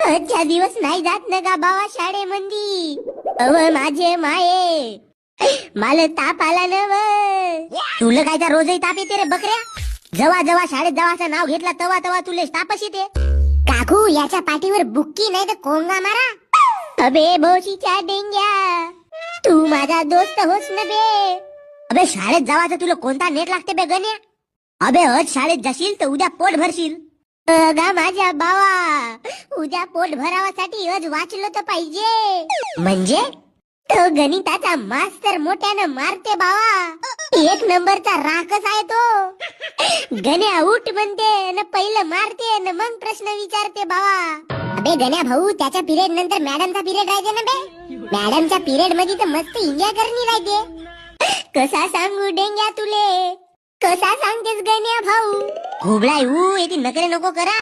अच्छा दिवस नाही जात ना का बाबा शाळेमंदी. अव माझे माये मला ताप आला ना व. तुला कायचा रोजही ताप येते रे बकऱ्या. जेव्हा जेव्हा शाळेत जावाचं नाव घेतला तेव्हा तेव्हा तुले तापच येते. काकू याच्या पाठीवर बुक्की नाही तर कोंगा मारा. अबे भोशीच्या डेंग्या तू माझा दोस्त होस ना बे. अबे शाळेत जावाचं तुला कोणता नेट लागते बे गण्या. अबे आज शाळेत जाशील तर उद्या पोट भरशील. गा माझ्या बावा उद्या पोट भरावासाठी आज वाचलं तर पाहिजे. म्हणजे तो गणिताचा मास्तर मोठ्यानं मारते बावा. एक नंबरचा राखच आहे तो. गण्या उठ म्हणते न पहिलं मारते न मग प्रश्न विचारते बावा. अबे गण्या भाऊ त्याच्या पिरियड नंतर मॅडमचा पिरियड राहते ना बे. मॅडमच्या पिरियड मध्ये तर मस्त एन्जॉय करणी राहते. कसा सांगू डेंग्या तुले कसा सांगतेस गण्या भाऊ. घोबळाय येते नकरे नको करा.